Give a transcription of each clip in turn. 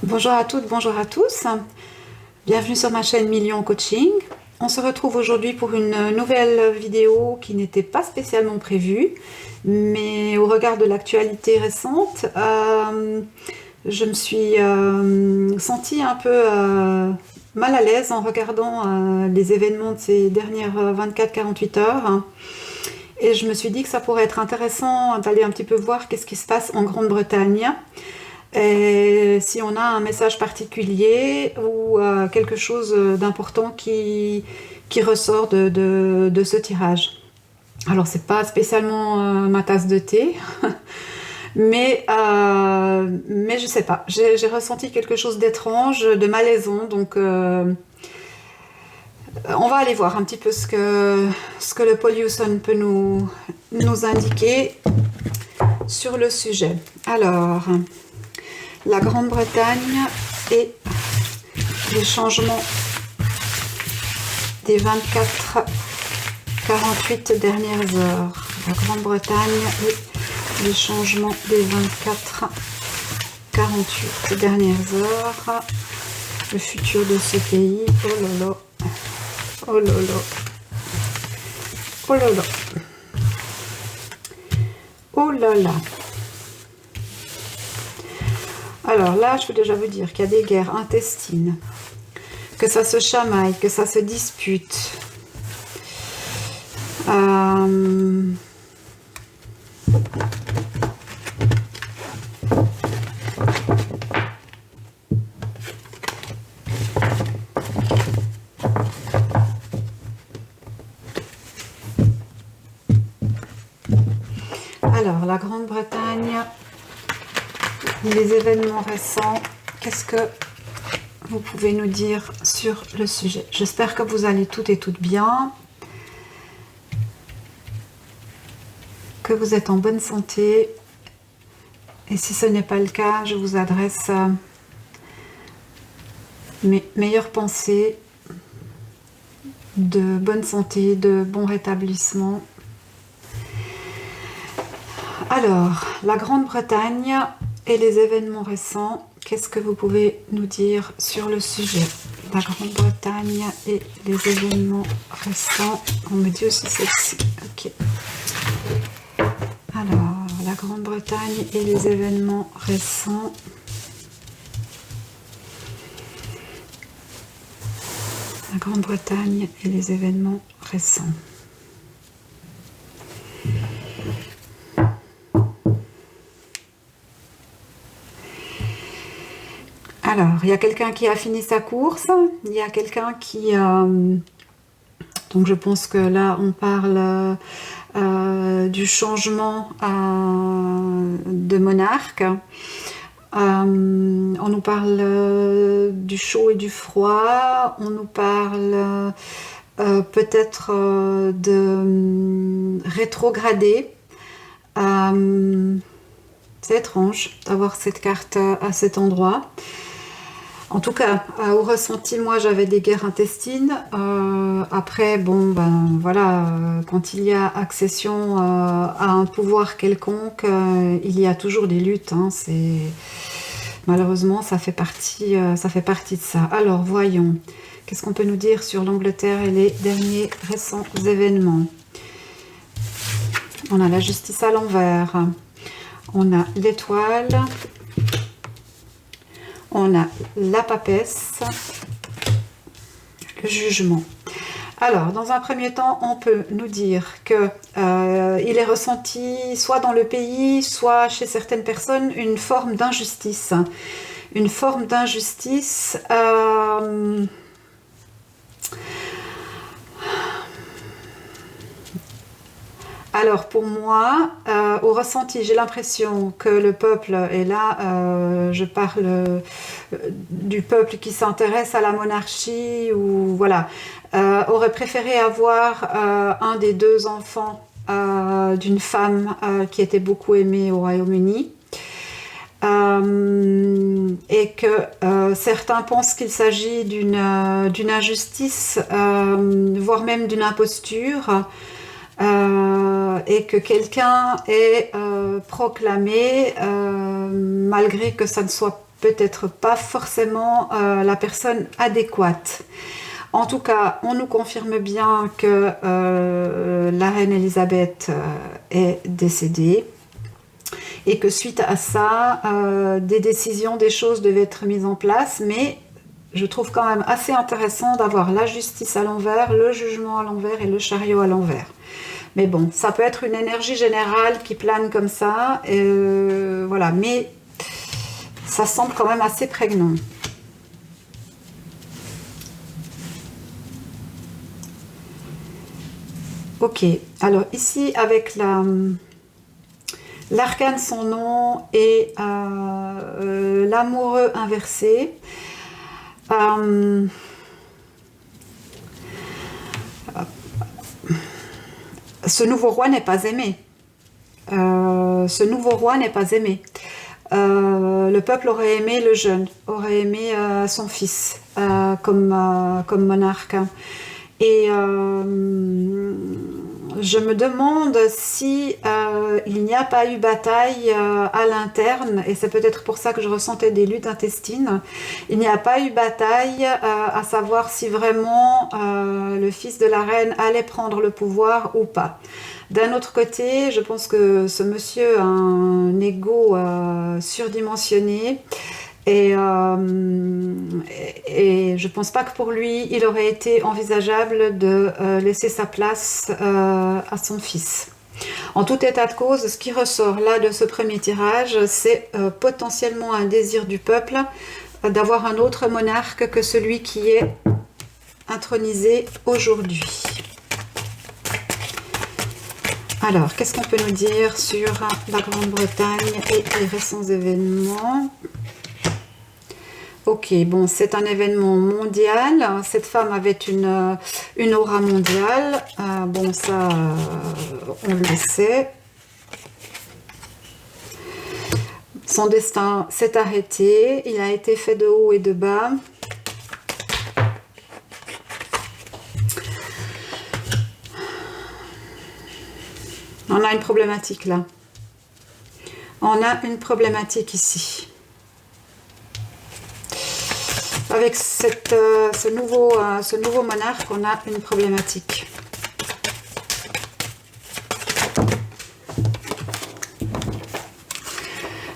Bonjour à toutes, bonjour à tous. Bienvenue sur ma chaîne Million Coaching. On se retrouve aujourd'hui pour une nouvelle vidéo qui n'était pas spécialement prévue, mais au regard de l'actualité récente, je me suis sentie un peu mal à l'aise en regardant les événements de ces dernières 24-48 heures. Et je me suis dit que ça pourrait être intéressant d'aller un petit peu voir qu'est-ce qui se passe en Grande-Bretagne. Et si on a un message particulier ou quelque chose d'important qui ressort de ce tirage. Alors c'est pas spécialement ma tasse de thé, mais je sais pas, j'ai ressenti quelque chose d'étrange, de malaisant, donc on va aller voir un petit peu ce que le pollution peut nous indiquer sur le sujet. Alors, la Grande-Bretagne et les changements des 24-48 dernières heures. La Grande-Bretagne et les changements des 24-48 dernières heures. Le futur de ce pays. Oh là là. Oh là là. Oh là là. Oh là là. Alors là, je peux déjà vous dire qu'il y a des guerres intestines, que ça se chamaille, que ça se dispute. Alors, la Grande-Bretagne, les événements récents, qu'est-ce que vous pouvez nous dire sur le sujet? J'espère que vous allez toutes et toutes bien, que vous êtes en bonne santé, et si ce n'est pas le cas, je vous adresse mes meilleures pensées de bonne santé, de bon rétablissement. Alors, la Grande-Bretagne et les événements récents, qu'est-ce que vous pouvez nous dire sur le sujet? La Grande-Bretagne et les événements récents. On me dit aussi celle-ci. Ok. Alors, la Grande-Bretagne et les événements récents. La Grande-Bretagne et les événements récents. Alors, il y a quelqu'un qui a fini sa course, il y a quelqu'un qui... donc je pense que là, on parle du changement de monarque. On nous parle du chaud et du froid, on nous parle peut-être de rétrogradé. C'est étrange d'avoir cette carte à cet endroit. En tout cas, au ressenti, moi, j'avais des guerres intestines. Après, bon, ben voilà, quand il y a accession à un pouvoir quelconque, il y a toujours des luttes. Hein, malheureusement, ça fait partie de ça. Alors, voyons. Qu'est-ce qu'on peut nous dire sur l'Angleterre et les derniers récents événements? On a la justice à l'envers. On a l'étoile. On a la papesse, le jugement. Alors, dans un premier temps, on peut nous dire que il est ressenti soit dans le pays, soit chez certaines personnes, une forme d'injustice. Une forme d'injustice. Alors pour moi, au ressenti, j'ai l'impression que le peuple, et là je parle du peuple qui s'intéresse à la monarchie, ou voilà, aurait préféré avoir un des deux enfants d'une femme qui était beaucoup aimée au Royaume-Uni. Et que certains pensent qu'il s'agit d'une injustice, voire même d'une imposture. Et que quelqu'un est proclamé, malgré que ça ne soit peut-être pas forcément la personne adéquate. En tout cas, on nous confirme bien que la reine Elisabeth est décédée et que suite à ça, des décisions, des choses devaient être mises en place, mais je trouve quand même assez intéressant d'avoir la justice à l'envers, le jugement à l'envers et le chariot à l'envers. Mais bon, ça peut être une énergie générale qui plane comme ça, voilà, mais ça semble quand même assez prégnant. Ok, alors ici avec l'arcane sans nom et l'amoureux inversé, ce nouveau roi n'est pas aimé. Ce nouveau roi n'est pas aimé. Le peuple aurait aimé le jeune, aurait aimé son fils comme monarque. Et je me demande si il n'y a pas eu bataille à l'interne, et c'est peut-être pour ça que je ressentais des luttes intestines. Il n'y a pas eu bataille à savoir si vraiment le fils de la reine allait prendre le pouvoir ou pas. D'un autre côté, je pense que ce monsieur a un ego surdimensionné. Et je pense pas que pour lui, il aurait été envisageable de laisser sa place à son fils. En tout état de cause, ce qui ressort là de ce premier tirage, c'est potentiellement un désir du peuple d'avoir un autre monarque que celui qui est intronisé aujourd'hui. Alors, qu'est-ce qu'on peut nous dire sur la Grande-Bretagne et les récents événements ? Ok, bon, c'est un événement mondial. Cette femme avait une aura mondiale. Bon, ça, on le sait. Son destin s'est arrêté. Il a été fait de haut et de bas. On a une problématique là. On a une problématique ici. Avec ce nouveau monarque, on a une problématique.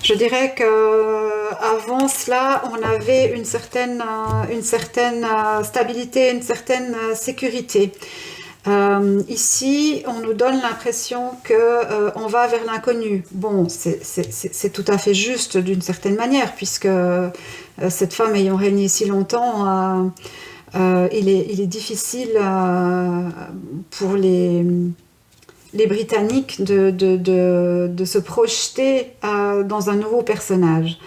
Je dirais que avant cela, on avait une certaine stabilité, une certaine sécurité. Ici, on nous donne l'impression que on va vers l'inconnu. Bon, c'est tout à fait juste d'une certaine manière, puisque cette femme ayant régné si longtemps, il est difficile pour les Britanniques de se projeter dans un nouveau personnage.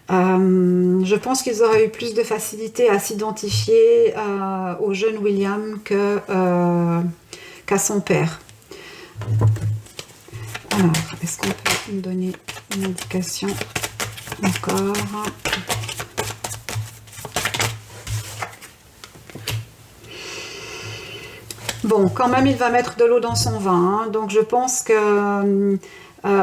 Je pense qu'ils auraient eu plus de facilité à s'identifier au jeune William qu'à son père. Alors, est-ce qu'on peut me donner une indication encore? Bon, quand même, il va mettre de l'eau dans son vin, hein, donc je pense que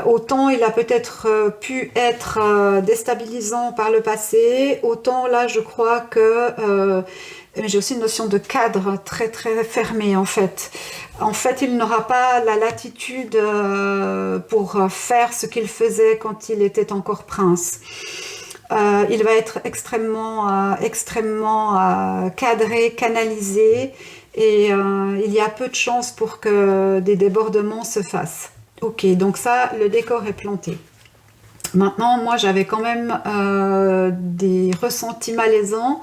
autant il a peut-être pu être déstabilisant par le passé, autant là je crois que j'ai aussi une notion de cadre très très fermé en fait. En fait, il n'aura pas la latitude pour faire ce qu'il faisait quand il était encore prince. Il va être extrêmement cadré, canalisé, et il y a peu de chances pour que des débordements se fassent. Ok, donc ça, le décor est planté. Maintenant, moi, j'avais quand même des ressentis malaisants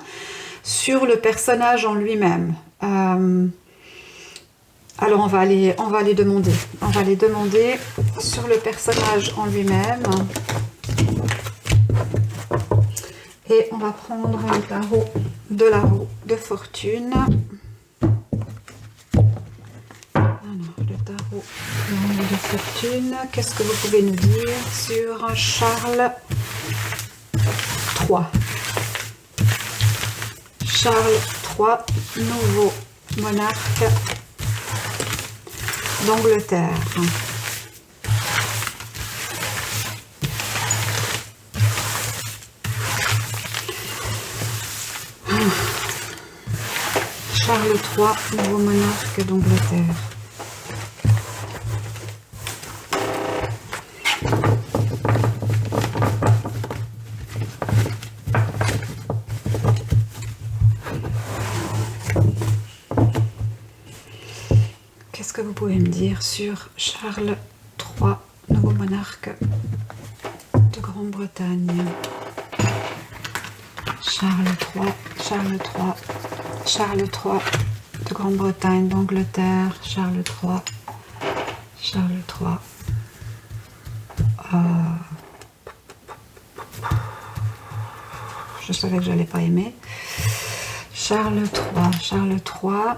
sur le personnage en lui-même. Alors, on va aller demander. On va les demander sur le personnage en lui-même. Et on va prendre le tarot de la roue de fortune. Le tarot de fortune, qu'est-ce que vous pouvez nous dire sur Charles III? Charles III, nouveau monarque d'Angleterre. Charles III, nouveau monarque d'Angleterre. Qu'est-ce que vous pouvez me dire sur Charles III, nouveau monarque de Grande-Bretagne? Charles III, Charles III, Charles III de Grande-Bretagne, d'Angleterre, Charles III, Charles III. Je savais que j'allais pas aimer. Charles III, Charles III,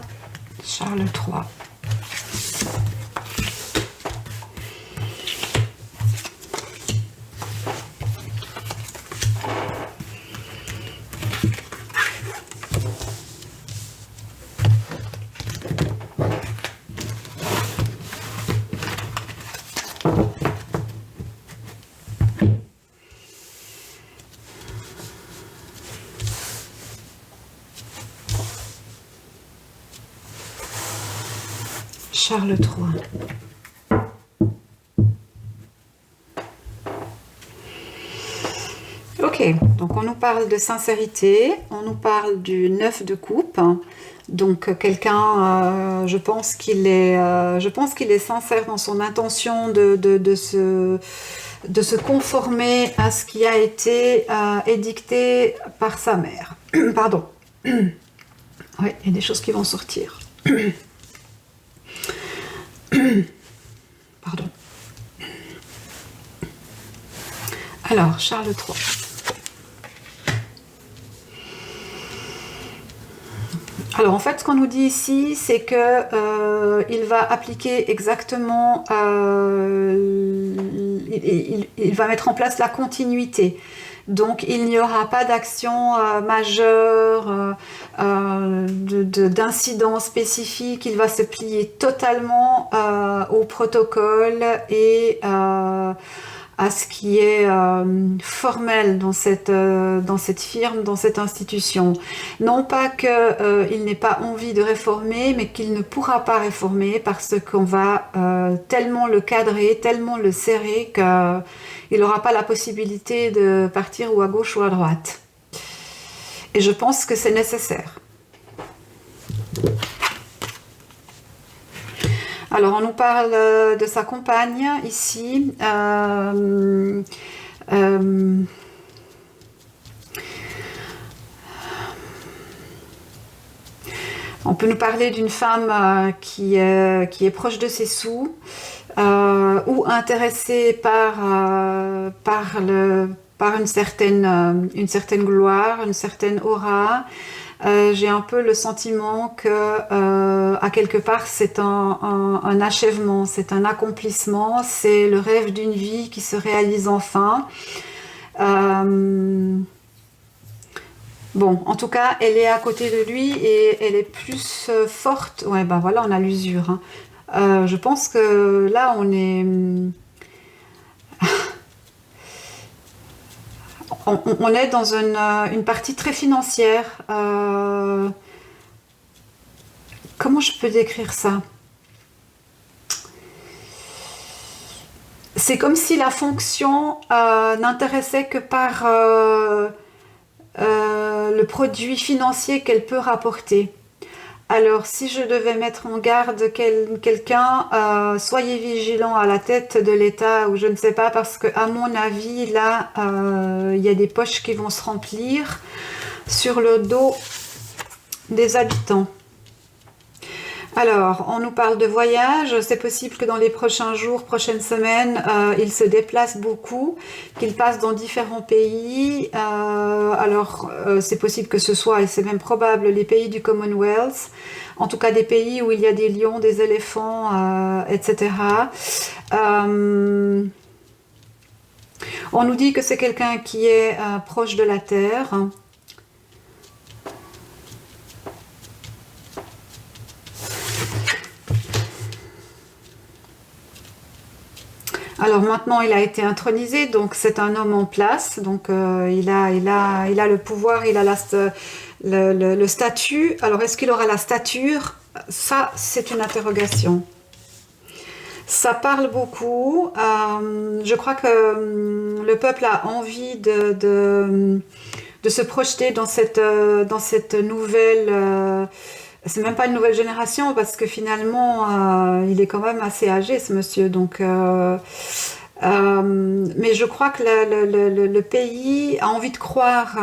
Charles III. Charles III. Ok, donc on nous parle de sincérité, on nous parle du 9 de coupe. Donc quelqu'un, je pense qu'il est sincère dans son intention de se conformer à ce qui a été édicté par sa mère. Pardon. Oui, il y a des choses qui vont sortir. Pardon. Alors, Charles III. Alors, en fait, ce qu'on nous dit ici, c'est que il va appliquer exactement, il va mettre en place la continuité. Donc, il n'y aura pas d'action majeure, d'incident spécifique. Il va se plier totalement au protocole et à ce qui est formel dans cette firme, dans cette institution. Non pas qu'il n'ait pas envie de réformer, mais qu'il ne pourra pas réformer parce qu'on va tellement le cadrer, tellement le serrer qu'il n'aura pas la possibilité de partir ou à gauche ou à droite. Et je pense que c'est nécessaire. Alors, on nous parle de sa compagne ici. On peut nous parler d'une femme qui est proche de ses sous ou intéressée par une certaine gloire, une certaine aura. J'ai un peu le sentiment que, à quelque part, c'est un achèvement, c'est un accomplissement, c'est le rêve d'une vie qui se réalise enfin. Bon, en tout cas, elle est à côté de lui et elle est plus forte. Ouais, ben voilà, on a l'usure. Hein. Je pense que là, on est... On est dans une partie très financière. Comment je peux décrire ça? C'est comme si la fonction n'intéressait que par le produit financier qu'elle peut rapporter. Alors, si je devais mettre en garde quelqu'un, soyez vigilant à la tête de l'État ou je ne sais pas, parce que à mon avis, là, il y a des poches qui vont se remplir sur le dos des habitants. Alors, on nous parle de voyage. C'est possible que dans les prochains jours, prochaines semaines, il se déplace beaucoup, qu'il passe dans différents pays. C'est possible que ce soit, et c'est même probable, les pays du Commonwealth. En tout cas, des pays où il y a des lions, des éléphants, etc. On nous dit que c'est quelqu'un qui est proche de la terre. Alors maintenant, il a été intronisé, donc c'est un homme en place, donc il a le pouvoir, il a le statut. Alors est-ce qu'il aura la stature? Ça, c'est une interrogation. Ça parle beaucoup. Je crois que le peuple a envie de se projeter dans cette nouvelle. C'est même pas une nouvelle génération parce que finalement, il est quand même assez âgé, ce monsieur. Donc, mais je crois que le pays a envie de croire,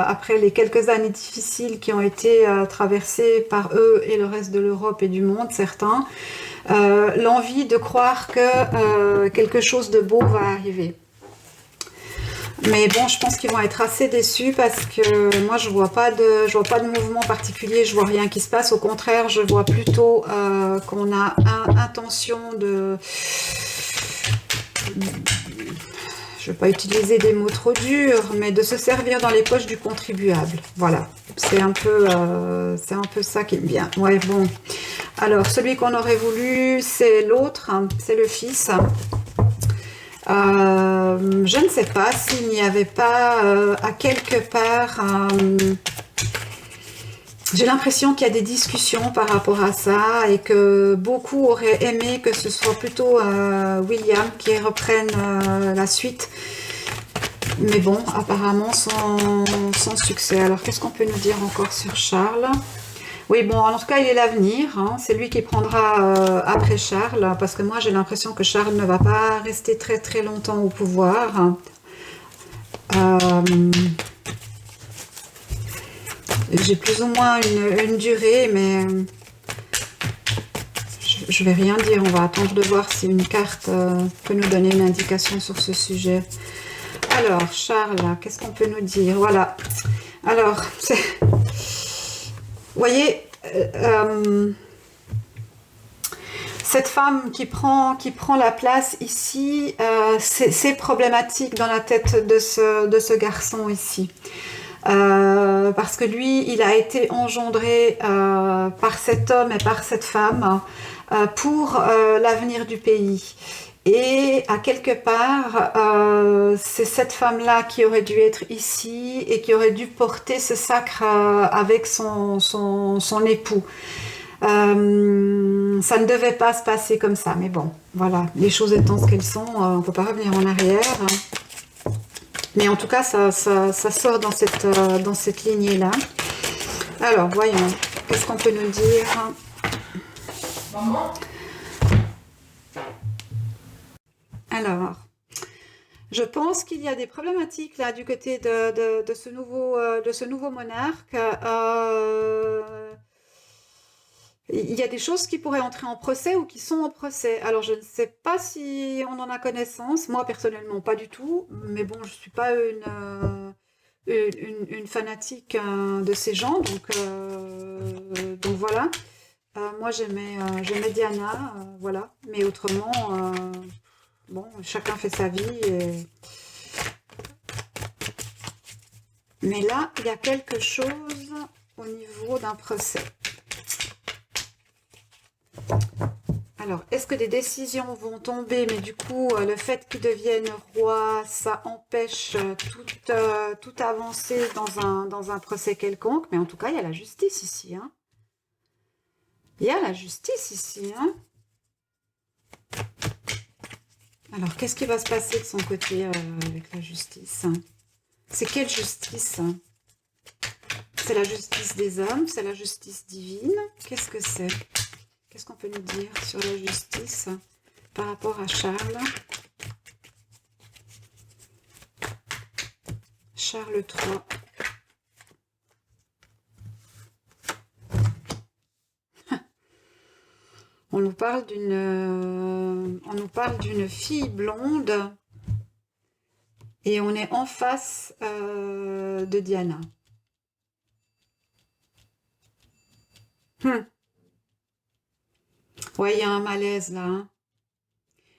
après les quelques années difficiles qui ont été traversées par eux et le reste de l'Europe et du monde, certains, l'envie de croire que quelque chose de beau va arriver. Mais bon, je pense qu'ils vont être assez déçus parce que moi, je vois pas de mouvement particulier, je vois rien qui se passe. Au contraire, je vois plutôt qu'on a intention de... Je ne vais pas utiliser des mots trop durs, mais de se servir dans les poches du contribuable. Voilà, c'est un peu ça qui me vient. Ouais, bon. Alors, celui qu'on aurait voulu, c'est l'autre, hein, c'est le fils. Je ne sais pas s'il n'y avait pas à quelque part... j'ai l'impression qu'il y a des discussions par rapport à ça et que beaucoup auraient aimé que ce soit plutôt William qui reprenne la suite. Mais bon, apparemment sans succès. Alors, qu'est-ce qu'on peut nous dire encore sur Charles? Oui, bon, en tout cas, il est l'avenir. Hein. C'est lui qui prendra après Charles, parce que moi, j'ai l'impression que Charles ne va pas rester très très longtemps au pouvoir. J'ai plus ou moins une durée, mais je vais rien dire. On va attendre de voir si une carte peut nous donner une indication sur ce sujet. Alors, Charles, qu'est-ce qu'on peut nous dire? Voilà. Alors, vous voyez, cette femme qui prend la place ici, c'est problématique dans la tête de ce garçon ici. Parce que lui, il a été engendré par cet homme et par cette femme pour l'avenir du pays. Et à quelque part, c'est cette femme-là qui aurait dû être ici et qui aurait dû porter ce sacre avec son époux. Ça ne devait pas se passer comme ça, mais bon, voilà, les choses étant ce qu'elles sont, on ne peut pas revenir en arrière. Mais en tout cas, ça sort dans cette lignée-là. Alors, voyons, qu'est-ce qu'on peut nous dire? Maman. Alors, je pense qu'il y a des problématiques là du côté de ce nouveau monarque. Il y a des choses qui pourraient entrer en procès ou qui sont en procès. Alors, je ne sais pas si on en a connaissance. Moi, personnellement, pas du tout. Mais bon, je ne suis pas une fanatique de ces gens. Donc voilà. Moi, j'aimais Diana. Voilà. Mais autrement... bon, chacun fait sa vie. Mais là, il y a quelque chose au niveau d'un procès. Alors, est-ce que des décisions vont tomber? Mais du coup, le fait qu'il devienne roi, ça empêche toute avancée dans un procès quelconque. Mais en tout cas, il y a la justice ici. Hein. Il y a la justice ici. Hein. Alors, qu'est-ce qui va se passer de son côté avec la justice? C'est quelle justice? C'est la justice des hommes? C'est la justice divine? Qu'est-ce que c'est? Qu'est-ce qu'on peut nous dire sur la justice par rapport à Charles? Charles III. On nous parle d'une fille blonde et on est en face de Diana. Ouais, il y a un malaise là. Hein.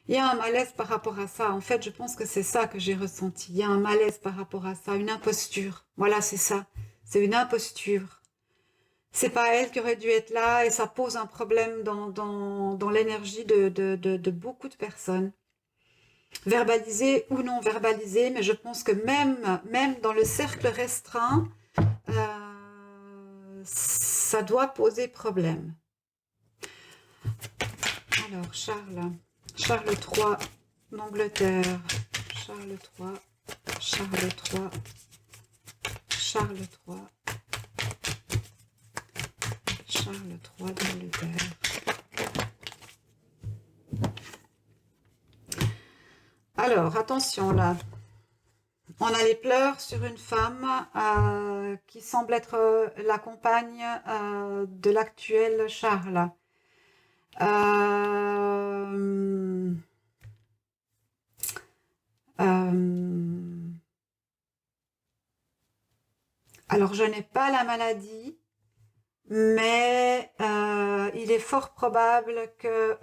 Il y a un malaise par rapport à ça. En fait, je pense que c'est ça que j'ai ressenti. Il y a un malaise par rapport à ça, une imposture. Voilà, c'est ça. C'est une imposture. C'est pas elle qui aurait dû être là et ça pose un problème dans l'énergie de beaucoup de personnes. verbalisé ou non verbalisé, mais je pense que même dans le cercle restreint, ça doit poser problème. Alors, Charles III d'Angleterre, Charles III, Charles III, Charles III, Charles III d'Angleterre. Alors, attention là. On a les pleurs sur une femme qui semble être la compagne de l'actuel Charles. Alors, je n'ai pas la maladie, mais il est fort probable que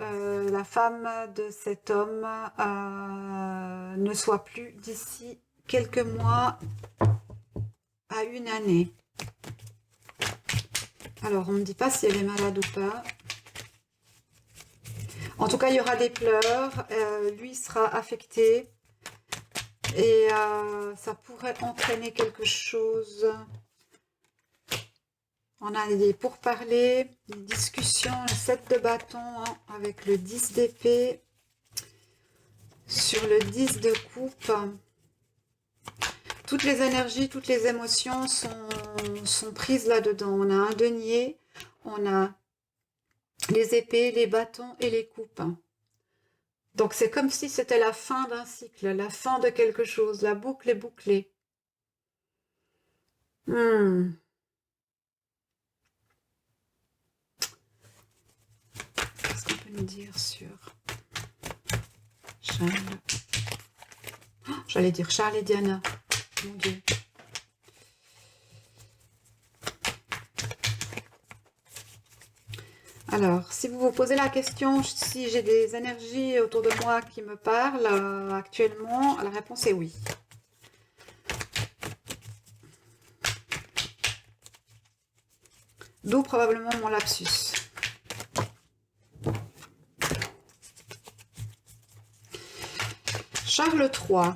la femme de cet homme ne soit plus d'ici quelques mois à une année. Alors, on ne me dit pas si elle est malade ou pas. En tout cas, il y aura des pleurs, lui sera affecté et ça pourrait entraîner quelque chose. On a des pourparlers, des discussions, le 7 de bâton hein, avec le 10 d'épée sur le 10 de coupe. Toutes les énergies, toutes les émotions sont prises là-dedans. On a un denier, on a les épées, les bâtons et les coupes. Donc c'est comme si c'était la fin d'un cycle, la fin de quelque chose, la boucle est bouclée. Qu'est-ce qu'on peut nous dire sur Charles? Oh, j'allais dire Charles et Diana, mon Dieu. Alors, si vous vous posez la question si j'ai des énergies autour de moi qui me parlent actuellement, la réponse est oui. D'où probablement mon lapsus. Charles III.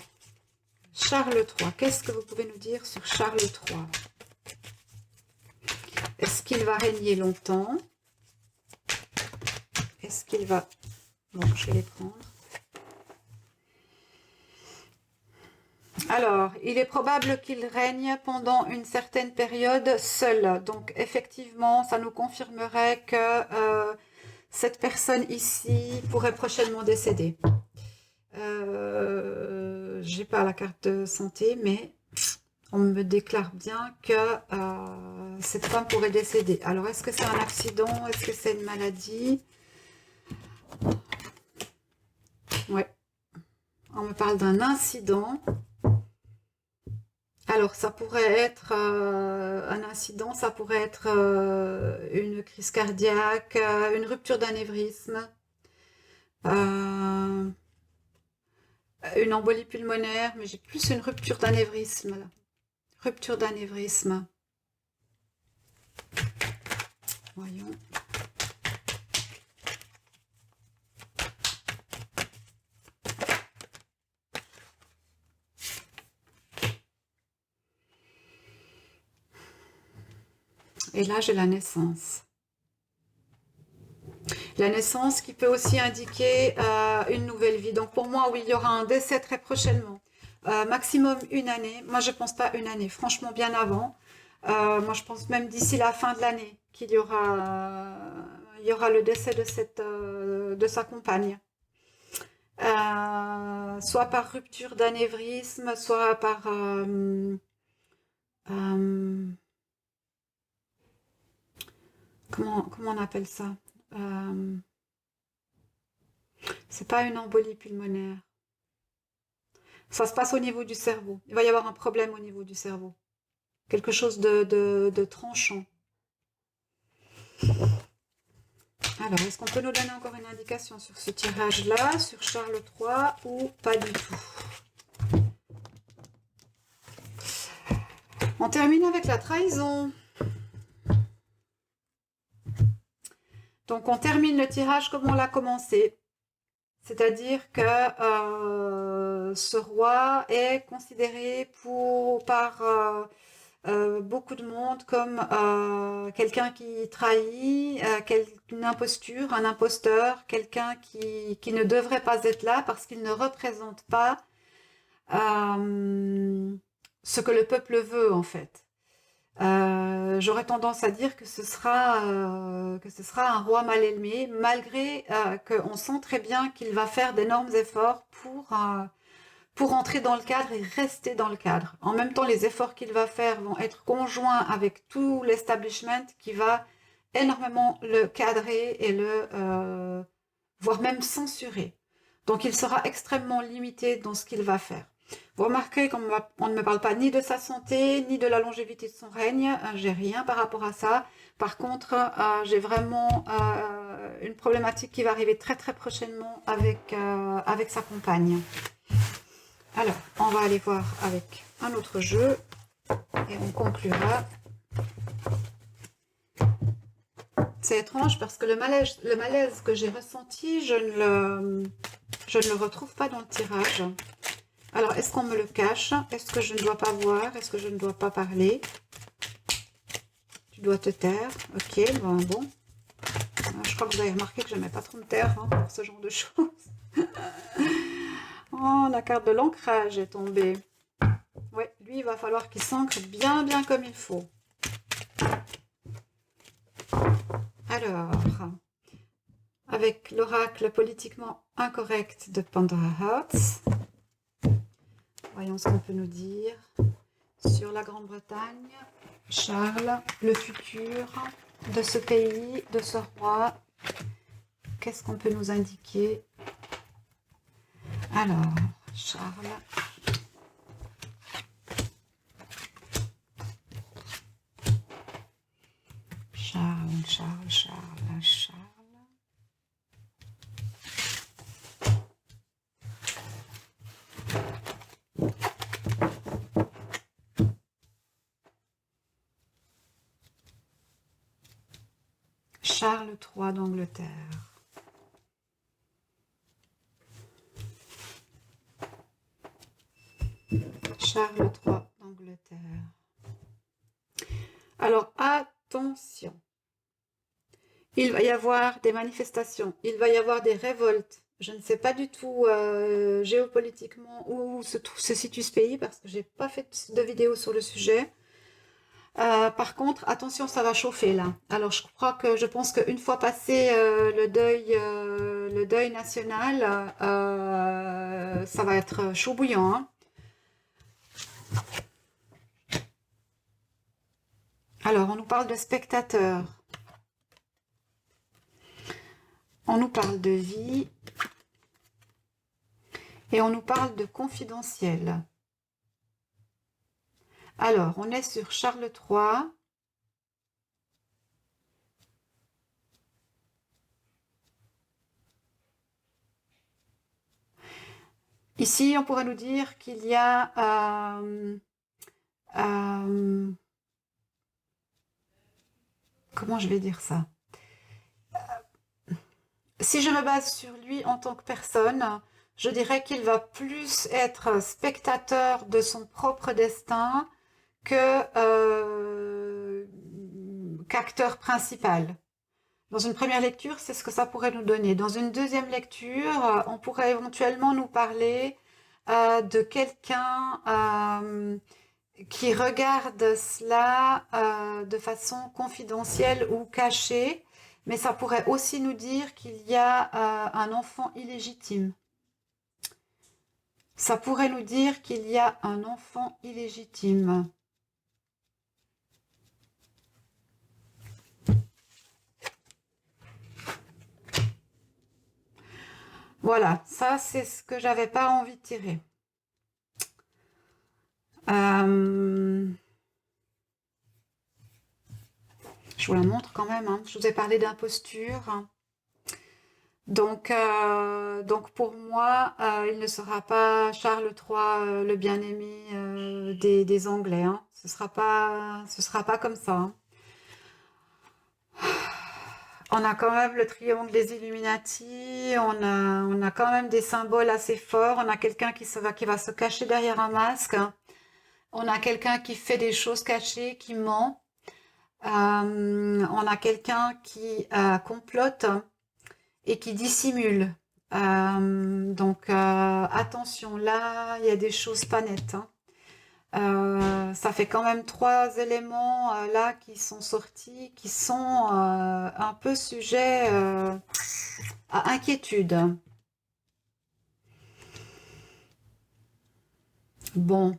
Charles III. Qu'est-ce que vous pouvez nous dire sur Charles III? Est-ce qu'il va régner longtemps? Est-ce qu'il va... Bon, je vais les prendre. Alors, il est probable qu'il règne pendant une certaine période seul. Donc, effectivement, ça nous confirmerait que cette personne ici pourrait prochainement décéder. J'ai pas la carte de santé, mais on me déclare bien que cette femme pourrait décéder. Alors, est-ce que c'est un accident? Est-ce que c'est une maladie? Ouais. On me parle d'un incident. Alors, ça pourrait être un incident, ça pourrait être une crise cardiaque, une rupture d'anévrisme, une embolie pulmonaire, mais j'ai plus une rupture d'anévrisme là. Rupture d'anévrisme. Voyons. Et là, j'ai la naissance. La naissance qui peut aussi indiquer une nouvelle vie. Donc pour moi, oui, il y aura un décès très prochainement. Maximum une année. Moi, je pense pas une année. Franchement, bien avant. Moi, je pense même d'ici la fin de l'année qu'il y aura le décès de sa compagne. Soit par rupture d'anévrisme, soit par comment on appelle ça? C'est pas une embolie pulmonaire. Ça se passe au niveau du cerveau. Il va y avoir un problème au niveau du cerveau. Quelque chose de tranchant. Alors, est-ce qu'on peut nous donner encore une indication sur ce tirage-là, sur Charles III, ou pas du tout? On termine avec la trahison. Donc, on termine le tirage comme on l'a commencé. C'est-à-dire que ce roi est considéré par beaucoup de monde comme quelqu'un qui trahit, une imposture, un imposteur, quelqu'un qui ne devrait pas être là parce qu'il ne représente pas ce que le peuple veut en fait. J'aurais tendance à dire que ce sera un roi mal aimé, malgré qu'on sent très bien qu'il va faire d'énormes efforts pour entrer dans le cadre et rester dans le cadre. En même temps, les efforts qu'il va faire vont être conjoints avec tout l'establishment qui va énormément le cadrer et voire même censurer. Donc il sera extrêmement limité dans ce qu'il va faire. Vous remarquez qu'on ne me parle pas ni de sa santé, ni de la longévité de son règne. J'ai rien par rapport à ça. Par contre, j'ai vraiment une problématique qui va arriver très très prochainement avec sa compagne. Alors, on va aller voir avec un autre jeu et on conclura. C'est étrange parce que le malaise que j'ai ressenti, je ne le retrouve pas dans le tirage. Alors, est-ce qu'on me le cache? Est-ce que je ne dois pas voir? Est-ce que je ne dois pas parler? Tu dois te taire. Ok, bon. Je crois que vous avez remarqué que je n'aimais pas trop me taire pour ce genre de choses. Oh, la carte de l'ancrage est tombée. Ouais, lui, il va falloir qu'il s'ancre bien comme il faut. Alors, avec l'oracle politiquement incorrect de Pandora Hearts, voyons ce qu'on peut nous dire sur la Grande-Bretagne. Charles, le futur de ce pays, de ce roi. Qu'est-ce qu'on peut nous indiquer? Alors, Charles. Charles. Charles III d'Angleterre. Charles III d'Angleterre. Alors, attention. Il va y avoir des manifestations, il va y avoir des révoltes. Je ne sais pas du tout géopolitiquement où se situe ce pays parce que j'ai pas fait de vidéo sur le sujet. Par contre, attention, ça va chauffer là. Alors, je pense qu'une fois passé le deuil national, ça va être chaud bouillant. Hein. Alors, on nous parle de spectateurs. On nous parle de vie. Et on nous parle de confidentiel. Alors, on est sur Charles III. Ici, on pourrait nous dire qu'il y a comment je vais dire ça? Si je me base sur lui en tant que personne, je dirais qu'il va plus être spectateur de son propre destin qu'acteur principal. Dans une première lecture, c'est ce que ça pourrait nous donner. Dans une deuxième lecture, on pourrait éventuellement nous parler de quelqu'un qui regarde cela de façon confidentielle ou cachée, mais ça pourrait aussi nous dire qu'il y a un enfant illégitime. Ça pourrait nous dire qu'il y a un enfant illégitime. Voilà, ça c'est ce que j'avais pas envie de tirer. Je vous la montre quand même. Hein. Je vous ai parlé d'imposture. Donc pour moi, il ne sera pas Charles III, le bien-aimé des Anglais. Hein. Ce sera pas comme ça. Hein. On a quand même le triangle des Illuminati, on a quand même des symboles assez forts, on a quelqu'un qui va se cacher derrière un masque, on a quelqu'un qui fait des choses cachées, qui ment, on a quelqu'un qui complote et qui dissimule. Donc attention, là, il y a des choses pas nettes, hein. Ça fait quand même 3 éléments là qui sont sortis, qui sont un peu sujets à inquiétude. Bon,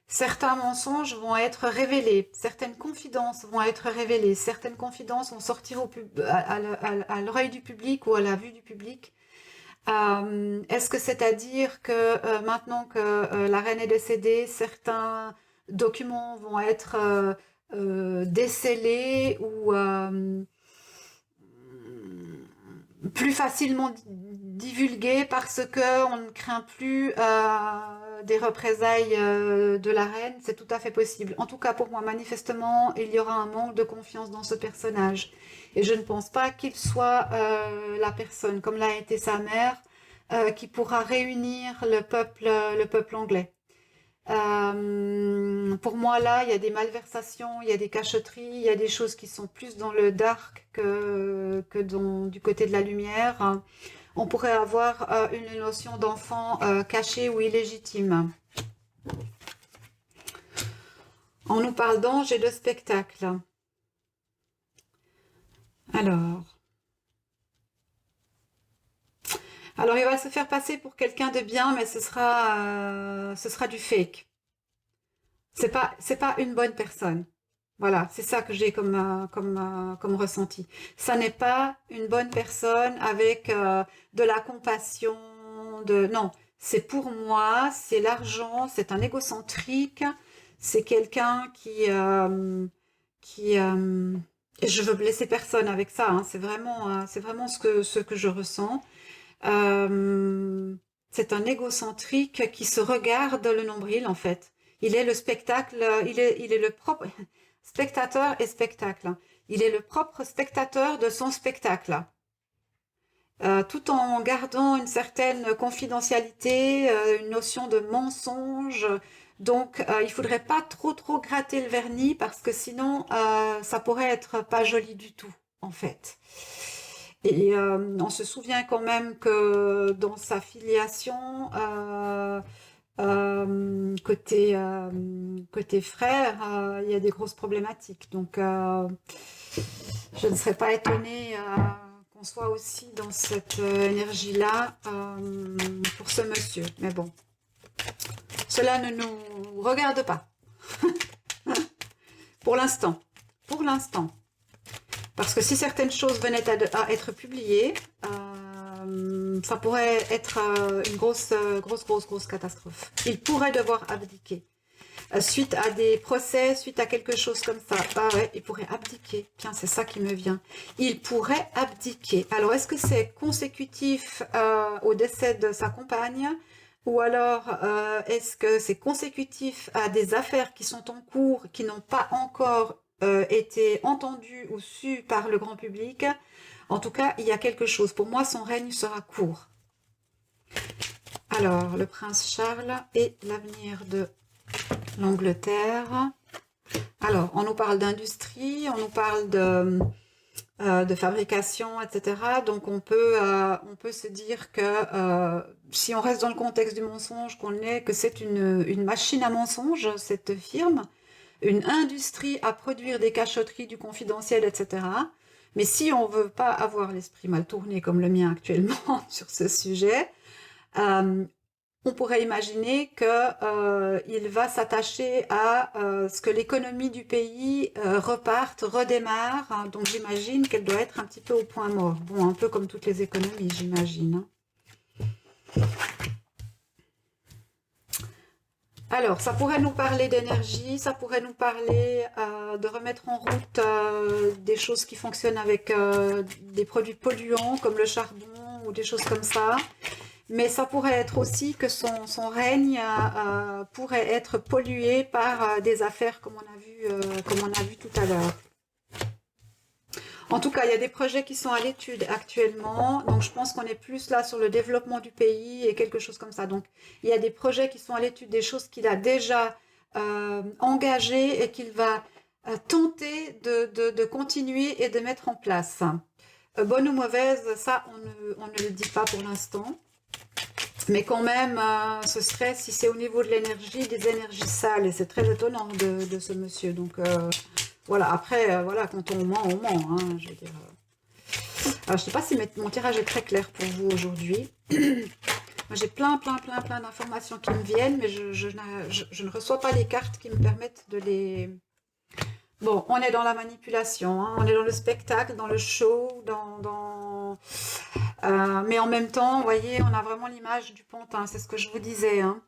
certains mensonges vont être révélés, certaines confidences vont être révélées, certaines confidences vont sortir à l'oreille du public ou à la vue du public. Est-ce que c'est à dire que maintenant que la reine est décédée, certains documents vont être décelés ou plus facilement divulgués parce que on ne craint plus des représailles de la reine? C'est tout à fait possible. En tout cas, pour moi, manifestement, il y aura un manque de confiance dans ce personnage. Et je ne pense pas qu'il soit la personne, comme l'a été sa mère, qui pourra réunir le peuple anglais. Pour moi, là, il y a des malversations, il y a des cachotteries, il y a des choses qui sont plus dans le dark que du côté de la lumière. On pourrait avoir une notion d'enfant caché ou illégitime. On nous parle d'ange et de spectacle. Alors, il va se faire passer pour quelqu'un de bien, mais ce sera du fake. C'est pas une bonne personne. Voilà, c'est ça que j'ai comme ressenti. Ça n'est pas une bonne personne avec de la compassion, non, c'est pour moi, c'est l'argent, c'est un égocentrique, c'est quelqu'un qui et je veux blesser personne avec ça, hein, c'est vraiment ce que je ressens. C'est un égocentrique qui se regarde le nombril en fait. Il est le spectacle, il est le propre spectateur et spectacle. Il est le propre spectateur de son spectacle. Tout en gardant une certaine confidentialité, une notion de mensonge. Donc, il faudrait pas trop gratter le vernis parce que sinon, ça pourrait être pas joli du tout, en fait. Et on se souvient quand même que dans sa filiation, côté frère, il y a des grosses problématiques. Donc, je ne serais pas étonnée qu'on soit aussi dans cette énergie-là pour ce monsieur. Mais bon, cela ne nous regarde pas. Pour l'instant. Pour l'instant. Parce que si certaines choses venaient à être publiées, ça pourrait être une grosse catastrophe. Il pourrait devoir abdiquer. Suite à des procès, suite à quelque chose comme ça. Ah ouais, il pourrait abdiquer. Tiens, c'est ça qui me vient. Il pourrait abdiquer. Alors, est-ce que c'est consécutif au décès de sa compagne? Ou alors, est-ce que c'est consécutif à des affaires qui sont en cours, qui n'ont pas encore été entendues ou sues par le grand public? En tout cas, il y a quelque chose. Pour moi, son règne sera court. Alors, le prince Charles et l'avenir de l'Angleterre. Alors, on nous parle d'industrie, on nous parle de fabrication, etc. Donc, on peut se dire que si on reste dans le contexte du mensonge, que c'est une machine à mensonge, cette firme, une industrie à produire des cachotteries, du confidentiel, etc. Mais si on veut pas avoir l'esprit mal tourné comme le mien actuellement sur ce sujet, on pourrait imaginer que il va s'attacher à ce que l'économie du pays redémarre. Hein. Donc j'imagine qu'elle doit être un petit peu au point mort. Bon, un peu comme toutes les économies, j'imagine. Hein. Alors, ça pourrait nous parler d'énergie, ça pourrait nous parler de remettre en route des choses qui fonctionnent avec des produits polluants comme le charbon ou des choses comme ça. Mais ça pourrait être aussi que son règne pourrait être pollué par des affaires comme on a vu tout à l'heure. En tout cas, il y a des projets qui sont à l'étude actuellement. Donc, je pense qu'on est plus là sur le développement du pays et quelque chose comme ça. Donc, il y a des projets qui sont à l'étude, des choses qu'il a déjà engagées et qu'il va tenter de continuer et de mettre en place. Bonne ou mauvaise, ça, on ne le dit pas pour l'instant. Mais quand même, ce serait, si c'est au niveau de l'énergie, des énergies sales. Et c'est très étonnant de ce monsieur. Donc, voilà. Après, voilà, quand on ment, hein, je veux dire. Alors, je sais pas si mon tirage est très clair pour vous aujourd'hui. Moi, j'ai plein d'informations qui me viennent, mais je ne reçois pas les cartes qui me permettent de les... Bon, on est dans la manipulation, hein, on est dans le spectacle, dans le show, mais en même temps, vous voyez, on a vraiment l'image du pantin, c'est ce que je vous disais. Hein.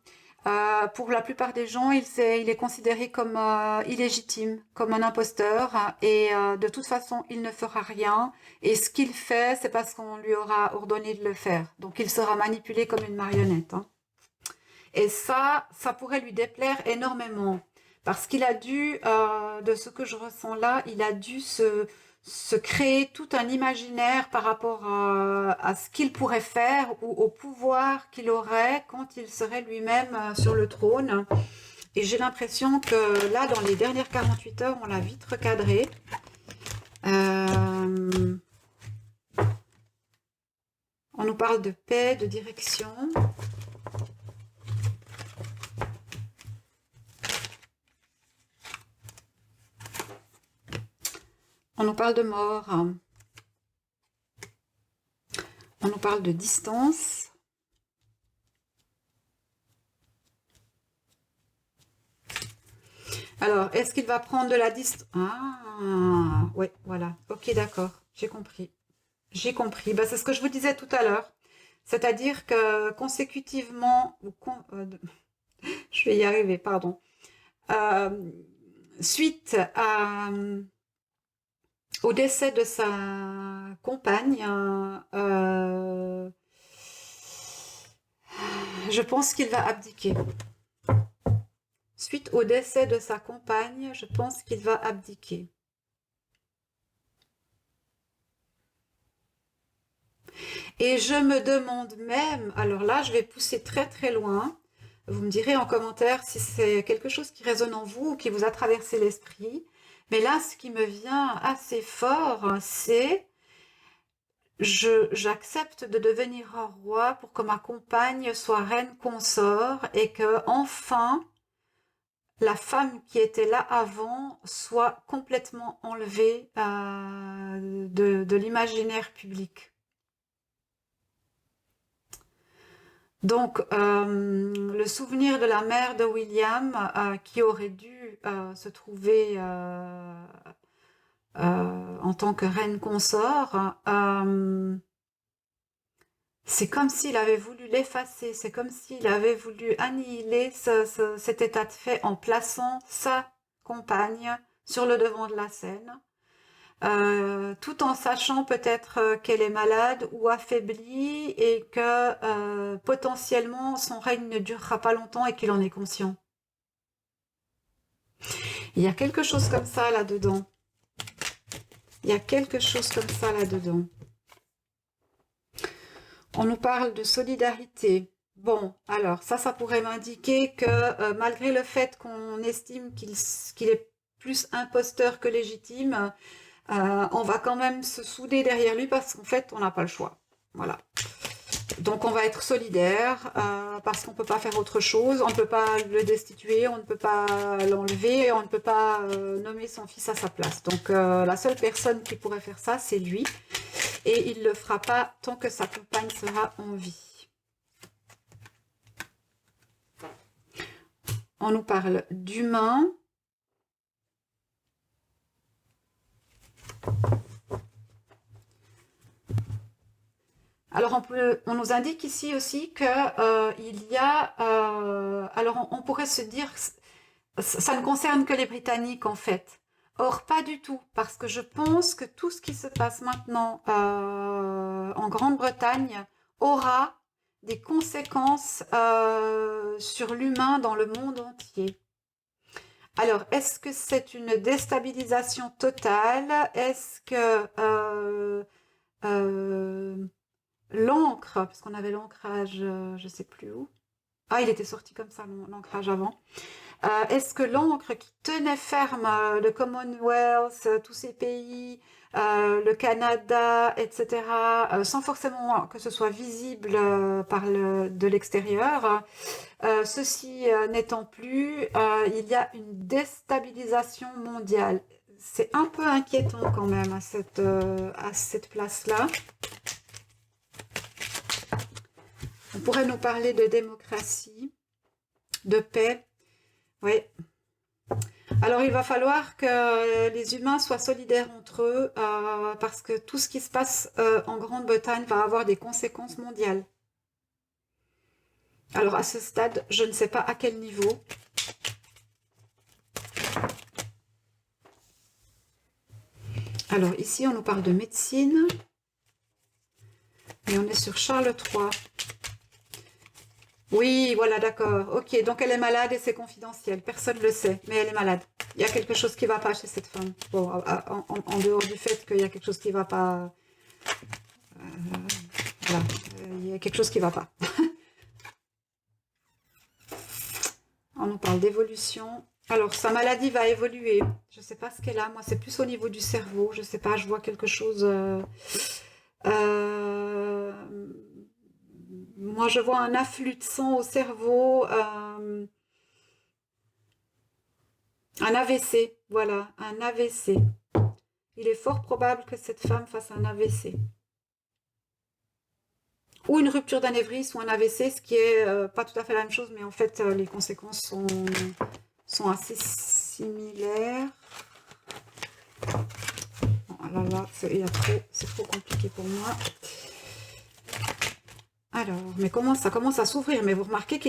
Pour la plupart des gens, il est considéré comme illégitime, comme un imposteur, et de toute façon, il ne fera rien. Et ce qu'il fait, c'est parce qu'on lui aura ordonné de le faire. Donc, il sera manipulé comme une marionnette. Hein. Et ça pourrait lui déplaire énormément. Parce qu'il a dû, de ce que je ressens là, il a dû se créer tout un imaginaire par rapport à ce qu'il pourrait faire ou au pouvoir qu'il aurait quand il serait lui-même sur le trône. Et j'ai l'impression que là, dans les dernières 48 heures, on l'a vite recadré. On nous parle de paix, de direction. On nous parle de mort. On nous parle de distance. Alors, est-ce qu'il va prendre de la distance? Ah, ouais, voilà. Ok, d'accord. J'ai compris. J'ai compris. Ben, c'est ce que je vous disais tout à l'heure. C'est-à-dire que consécutivement, je vais y arriver, pardon. Suite au décès de sa compagne, je pense qu'il va abdiquer. Suite au décès de sa compagne, je pense qu'il va abdiquer. Et je me demande même, alors là, je vais pousser très loin. Vous me direz en commentaire si c'est quelque chose qui résonne en vous ou qui vous a traversé l'esprit. Mais là, ce qui me vient assez fort, c'est j'accepte de devenir roi pour que ma compagne soit reine consort et que enfin la femme qui était là avant soit complètement enlevée de l'imaginaire public. Donc, le souvenir de la mère de William, qui aurait dû se trouver en tant que reine consort, c'est comme s'il avait voulu l'effacer, c'est comme s'il avait voulu annihiler cet état de fait en plaçant sa compagne sur le devant de la scène. Tout en sachant peut-être qu'elle est malade ou affaiblie et que potentiellement son règne ne durera pas longtemps et qu'il en est conscient. Il y a quelque chose comme ça là-dedans. Il y a quelque chose comme ça là-dedans. On nous parle de solidarité. Bon, alors ça pourrait m'indiquer que malgré le fait qu'on estime qu'il est plus imposteur que légitime, on va quand même se souder derrière lui parce qu'en fait, on n'a pas le choix. Voilà. Donc, on va être solidaire parce qu'on ne peut pas faire autre chose. On ne peut pas le destituer, on ne peut pas l'enlever, on ne peut pas nommer son fils à sa place. Donc, la seule personne qui pourrait faire ça, c'est lui. Et il ne le fera pas tant que sa compagne sera en vie. On nous parle d'humain. Alors, on nous indique ici aussi que il y a... alors, on pourrait se dire que ça ne concerne que les Britanniques, en fait. Or, pas du tout, parce que je pense que tout ce qui se passe maintenant en Grande-Bretagne aura des conséquences sur l'humain dans le monde entier. Alors, est-ce que c'est une déstabilisation totale? Est-ce que l'encre, parce qu'on avait l'ancrage, je sais plus où. Ah, il était sorti comme ça, l'ancrage avant. Est-ce que l'encre qui tenait ferme le Commonwealth, tous ces pays, le Canada, etc., sans forcément que ce soit visible de l'extérieur, ceci n'étant plus, il y a une déstabilisation mondiale. C'est un peu inquiétant quand même à cette place-là. On pourrait nous parler de démocratie, de paix. Oui. Alors il va falloir que les humains soient solidaires entre eux parce que tout ce qui se passe en Grande-Bretagne va avoir des conséquences mondiales. Alors à ce stade, je ne sais pas à quel niveau. Alors ici, on nous parle de médecine. Et on est sur Charles III. Oui, voilà, d'accord. Ok, donc elle est malade et c'est confidentiel. Personne ne le sait, mais elle est malade. Il y a quelque chose qui ne va pas chez cette femme. Bon, en dehors du fait qu'il y a quelque chose qui ne va pas... voilà, il y a quelque chose qui ne va pas. On nous parle d'évolution. Alors, sa maladie va évoluer. Je ne sais pas ce qu'elle a. Moi, c'est plus au niveau du cerveau. Je ne sais pas, je vois quelque chose... moi, je vois un afflux de sang au cerveau. Un AVC, voilà, un AVC. Il est fort probable que cette femme fasse un AVC. Ou une rupture d'anévrisme ou un AVC, ce qui est pas tout à fait la même chose, mais en fait, les conséquences sont assez similaires. Oh là là, c'est trop compliqué pour moi. Alors, mais comment ça commence à s'ouvrir? Mais vous remarquez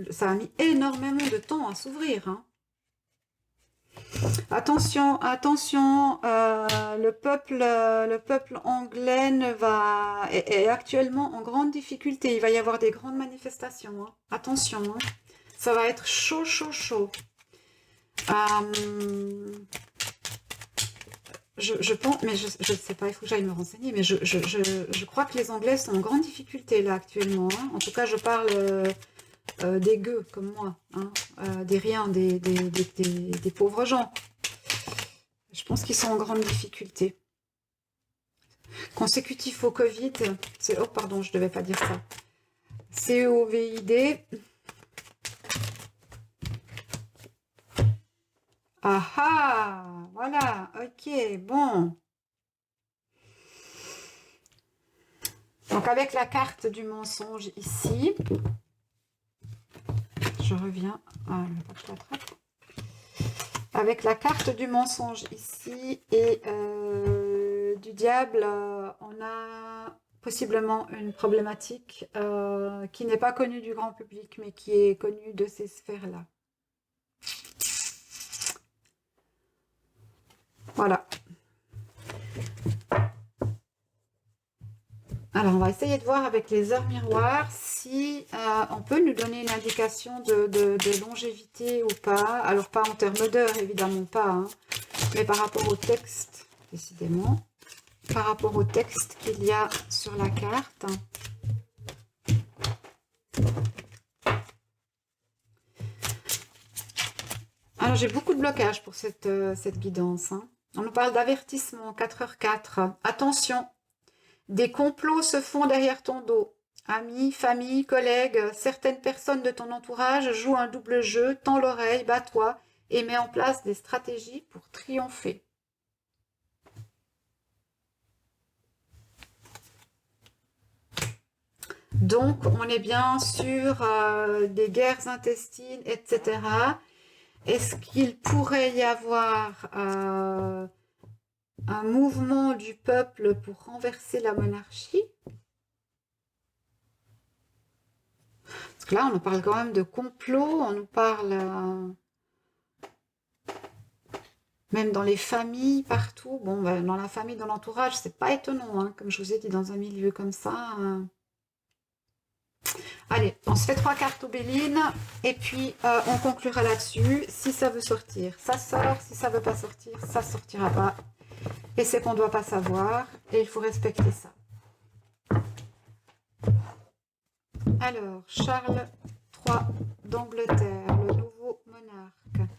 ça a mis énormément de temps à s'ouvrir, hein. Attention, attention, le peuple anglais est actuellement en grande difficulté. Il va y avoir des grandes manifestations, hein. Attention, hein. Ça va être chaud, chaud, chaud. Je pense, mais je ne sais pas, il faut que j'aille me renseigner, mais je crois que les Anglais sont en grande difficulté là actuellement, hein. En tout cas, je parle des gueux comme moi, hein, des riens, des pauvres gens. Je pense qu'ils sont en grande difficulté. Consécutif au Covid, oh pardon, je ne devais pas dire ça. COVID. Ah ah, voilà, ok, bon. Donc avec la carte du mensonge ici, je reviens, je l'attrape. Avec la carte du mensonge ici et du diable, on a possiblement une problématique qui n'est pas connue du grand public, mais qui est connue de ces sphères-là. Voilà. Alors, on va essayer de voir avec les heures miroirs si on peut nous donner une indication de longévité ou pas. Alors, pas en termes d'heures, évidemment pas, hein, mais par rapport au texte, décidément. Par rapport au texte qu'il y a sur la carte. Alors, j'ai beaucoup de blocages pour cette guidance, hein. On nous parle d'avertissement, 4h04. Attention! Des complots se font derrière ton dos. Amis, famille, collègues, certaines personnes de ton entourage jouent un double jeu, tends l'oreille, bats-toi et mets en place des stratégies pour triompher. Donc, on est bien sur des guerres intestines, etc. Est-ce qu'il pourrait y avoir un mouvement du peuple pour renverser la monarchie? Parce que là, on nous parle quand même de complot, on nous parle même dans les familles, partout. Bon, ben, dans la famille, dans l'entourage, c'est pas étonnant, hein, comme je vous ai dit, dans un milieu comme ça. Allez, on se fait 3 cartes au Béline et puis on conclura là-dessus. Si ça veut sortir, ça sort. Si ça veut pas sortir, ça sortira pas. Et c'est qu'on ne doit pas savoir et il faut respecter ça. Alors, Charles III d'Angleterre, le nouveau monarque.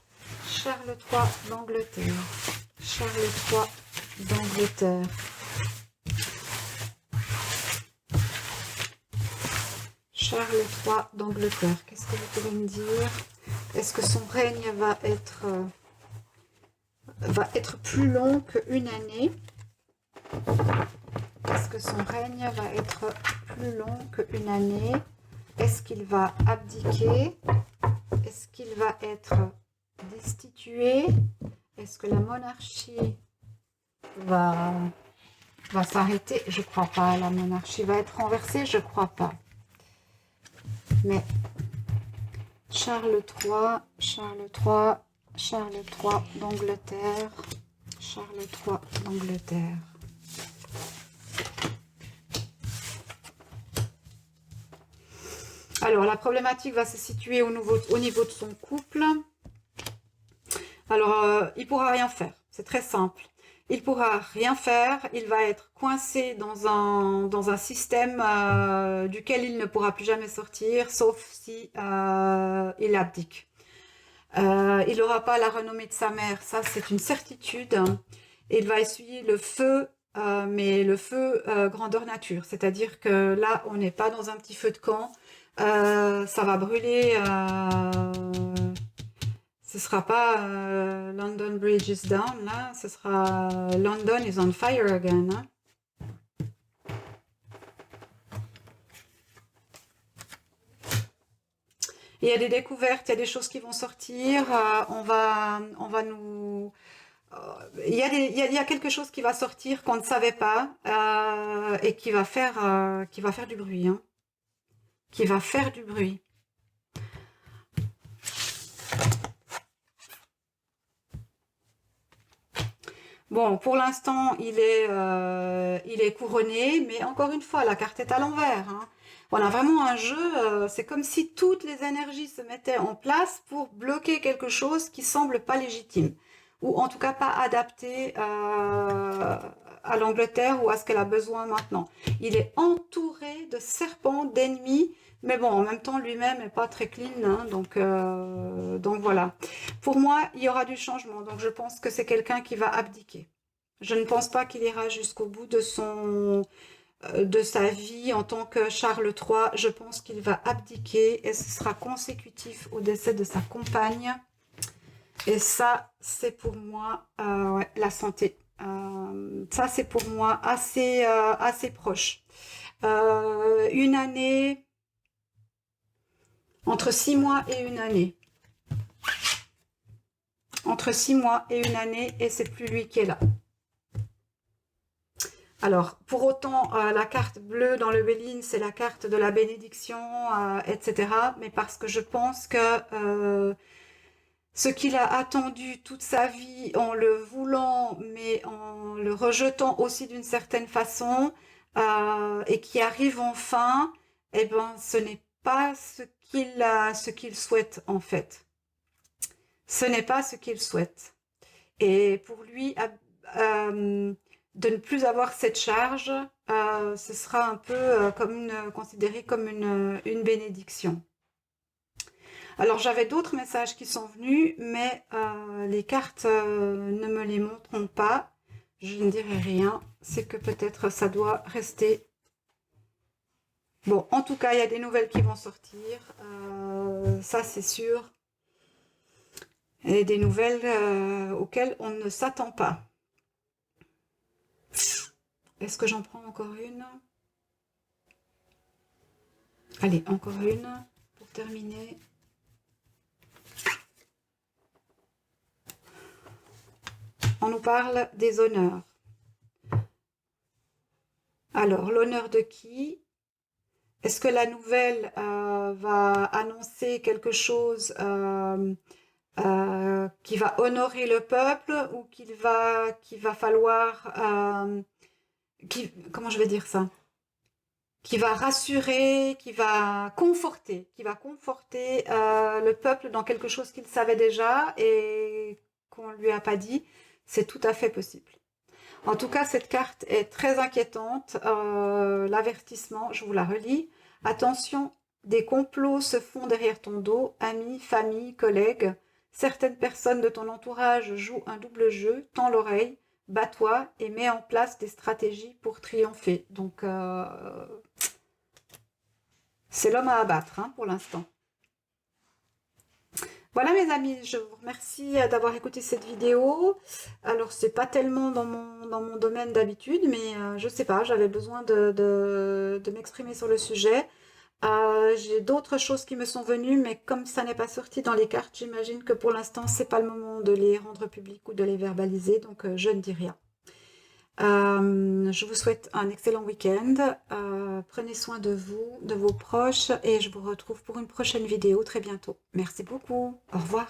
Charles III d'Angleterre. Charles III d'Angleterre. Charles III d'Angleterre. Qu'est-ce que vous pouvez me dire? Est-ce que son règne va être plus long qu'une année? Est-ce que son règne va être plus long qu'une année? Est-ce qu'il va abdiquer? Est-ce qu'il va être destitué? Est-ce que la monarchie va s'arrêter? Je crois pas. La monarchie va être renversée? Je crois pas. Mais Charles III, Charles III, Charles III d'Angleterre, Charles III d'Angleterre. Alors, la problématique va se situer au niveau de son couple. Alors, il pourra rien faire. C'est très simple. Il pourra rien faire. Il va être coincé dans un système duquel il ne pourra plus jamais sortir, sauf si il abdique. Il n'aura pas la renommée de sa mère, ça c'est une certitude. Il va essuyer le feu, mais le feu grandeur nature. C'est-à-dire que là, on n'est pas dans un petit feu de camp. Ça va brûler. Ce sera pas London Bridge is down, là. Ce sera London is on fire again. Hein. Il y a des découvertes, il y a des choses qui vont sortir. On va nous. Il y a quelque chose qui va sortir qu'on ne savait pas et qui va faire du bruit. Hein. Qui va faire du bruit. Bon, pour l'instant, il est couronné, mais encore une fois, la carte est à l'envers. Hein. On a vraiment un jeu, c'est comme si toutes les énergies se mettaient en place pour bloquer quelque chose qui semble pas légitime, ou en tout cas pas adapté à l'Angleterre ou à ce qu'elle a besoin maintenant. Il est entouré de serpents, d'ennemis, mais bon, en même temps, lui-même n'est pas très clean, hein, donc voilà. Pour moi, il y aura du changement, donc je pense que c'est quelqu'un qui va abdiquer. Je ne pense pas qu'il ira jusqu'au bout de sa vie en tant que Charles III. Je pense qu'il va abdiquer et ce sera consécutif au décès de sa compagne. Et ça, c'est pour moi ouais, la santé. Ça, c'est pour moi assez proche. Une année, entre 6 mois et une année. Entre 6 mois et une année, et c'est plus lui qui est là. Alors, pour autant, la carte bleue dans le Béline, c'est la carte de la bénédiction, etc. Mais parce que je pense que ce qu'il a attendu toute sa vie en le voulant, mais en le rejetant aussi d'une certaine façon, et qui arrive enfin, eh ben, ce n'est pas ce qu'il souhaite en fait. Ce n'est pas ce qu'il souhaite. Et pour lui, de ne plus avoir cette charge, ce sera un peu considéré comme une bénédiction. Alors j'avais d'autres messages qui sont venus, mais les cartes ne me les montreront pas. Je ne dirai rien. C'est que peut-être ça doit rester. Bon, en tout cas, il y a des nouvelles qui vont sortir. Ça, c'est sûr. Et des nouvelles auxquelles on ne s'attend pas. Est-ce que j'en prends encore une? Allez, encore une pour terminer. On nous parle des honneurs. Alors, l'honneur de qui? Est-ce que la nouvelle va annoncer quelque chose qui va honorer le peuple ou qu'il va falloir... comment je vais dire ça? qui va rassurer, qui va conforter le peuple dans quelque chose qu'il savait déjà et qu'on lui a pas dit. C'est tout à fait possible. En tout cas, cette carte est très inquiétante. L'avertissement, je vous la relis. Attention, des complots se font derrière ton dos, amis, famille, collègues. Certaines personnes de ton entourage jouent un double jeu, tends l'oreille, bats-toi et mets en place des stratégies pour triompher. Donc, c'est l'homme à abattre pour l'instant. Voilà mes amis, je vous remercie d'avoir écouté cette vidéo. Alors c'est pas tellement dans mon domaine d'habitude, mais je sais pas, j'avais besoin de m'exprimer sur le sujet. J'ai d'autres choses qui me sont venues, mais comme ça n'est pas sorti dans les cartes, j'imagine que pour l'instant c'est pas le moment de les rendre publics ou de les verbaliser, donc je ne dis rien. Je vous souhaite un excellent week-end. Prenez soin de vous, de vos proches, et je vous retrouve pour une prochaine vidéo très bientôt. Merci beaucoup. Au revoir.